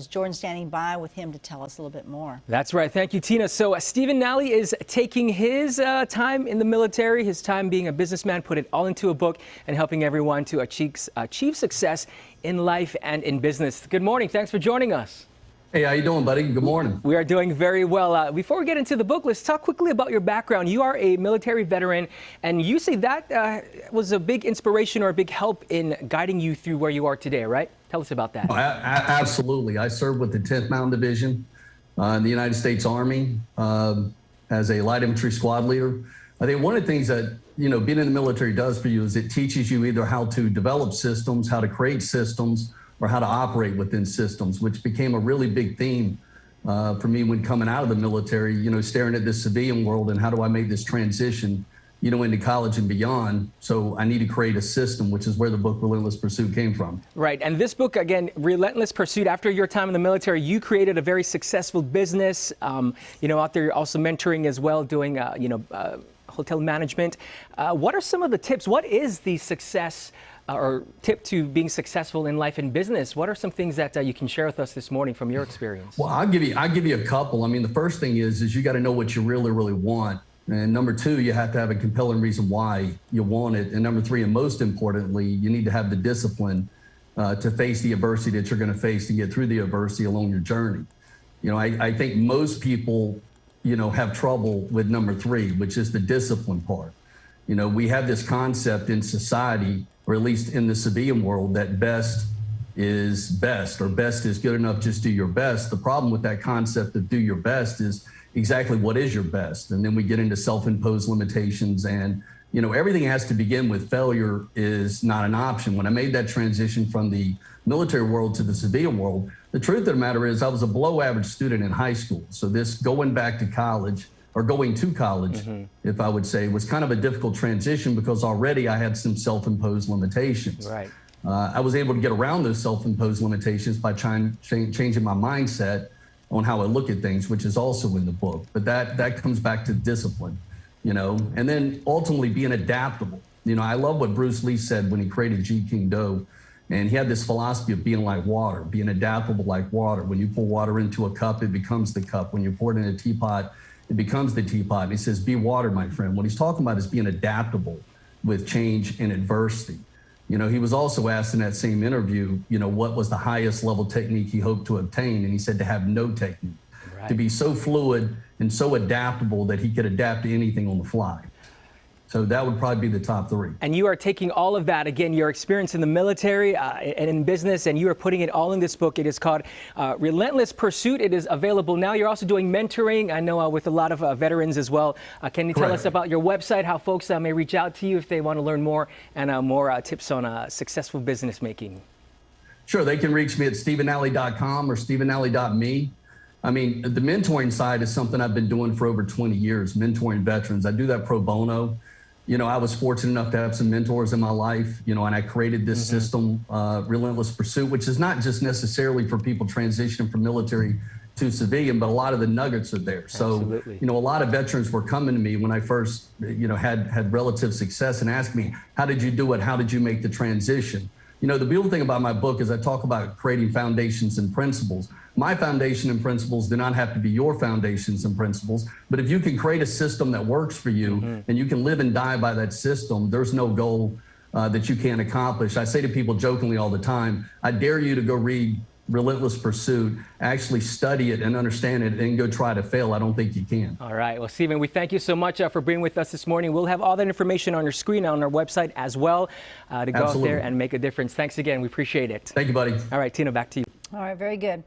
Jordan standing by with him to tell us a little bit more. That's right. Thank you, Tina. So Stephen Nalley is taking his time in the military, his time being a businessman, put it all into a book and helping everyone to achieve success in life and in business. Good morning. Thanks for joining us. Hey, how you doing, buddy? Good morning. We are doing very well. Before we get into the book, let's talk quickly about your background. You are a military veteran, and you say that was a big inspiration or a big help in guiding you through where you are today, right? Tell us about that. Oh, absolutely. I served with the 10th Mountain Division in the United States Army as a light infantry squad leader. I think one of the things that, being in the military does for you is it teaches you either how to develop systems, how to create systems, or how to operate within systems, which became a really big theme for me when coming out of the military, staring at this civilian world and how do I make this transition, into college and beyond. So I need to create a system, which is where the book Relentless Pursuit came from. Right. And this book, again, Relentless Pursuit, after your time in the military, you created a very successful business, out there also mentoring as well, doing, hotel management. What are some of the tips? What is the success or tip to being successful in life and business? What are some things that you can share with us this morning from your experience? Well, I'll give you a couple. I mean, the first thing is you got to know what you really, really want. And number two, you have to have a compelling reason why you want it. And number three, and most importantly, you need to have the discipline to face the adversity that you're going to face to get through the adversity along your journey. I think most people, have trouble with number three, which is the discipline part. We have this concept in society, or at least in the civilian world, that best is best, or best is good enough, just do your best. The problem with that concept of do your best is exactly what is your best. And then we get into self-imposed limitations, and everything has to begin with failure is not an option. When I made that transition from the military world to the civilian world, the truth of the matter is I was a below average student in high school. So this going back to college, or going to college, if I would say, was kind of a difficult transition because already I had some self-imposed limitations. Right. I was able to get around those self-imposed limitations by changing my mindset on how I look at things, which is also in the book. But that comes back to discipline, and then ultimately being adaptable. I love what Bruce Lee said when he created Jeet Kune Do. And he had this philosophy of being like water, being adaptable like water. When you pour water into a cup, it becomes the cup. When you pour it in a teapot, it becomes the teapot. And he says, be water, my friend. What he's talking about is being adaptable with change and adversity. He was also asked in that same interview, what was the highest level technique he hoped to obtain? And he said to have no technique, right. To be so fluid and so adaptable that he could adapt to anything on the fly. So that would probably be the top three. And you are taking all of that, again, your experience in the military and in business, and you are putting it all in this book. It is called Relentless Pursuit. It is available now. You're also doing mentoring, I know, with a lot of veterans as well. Can you tell us about your website, how folks may reach out to you if they want to learn more, and more tips on successful business making? Sure. They can reach me at StephenNalley.com or StephenNalley.me. I mean, the mentoring side is something I've been doing for over 20 years, mentoring veterans. I do that pro bono. I was fortunate enough to have some mentors in my life, and I created this system, Relentless Pursuit, which is not just necessarily for people transitioning from military to civilian, but a lot of the nuggets are there. Absolutely. So, a lot of veterans were coming to me when I first, had relative success and asked me, how did you do it? How did you make the transition? The beautiful thing about my book is I talk about creating foundations and principles. My foundation and principles do not have to be your foundations and principles, but if you can create a system that works for you and you can live and die by that system, there's no goal that you can't accomplish. I say to people jokingly all the time, I dare you to go read Relentless Pursuit, actually study it and understand it, and go try to fail. I don't think you can. All right. Well, Stephen, we thank you so much for being with us this morning. We'll have all that information on your screen on our website as well to go out there and make a difference. Thanks again. We appreciate it. Thank you, buddy. All right, Tina, back to you. All right, very good.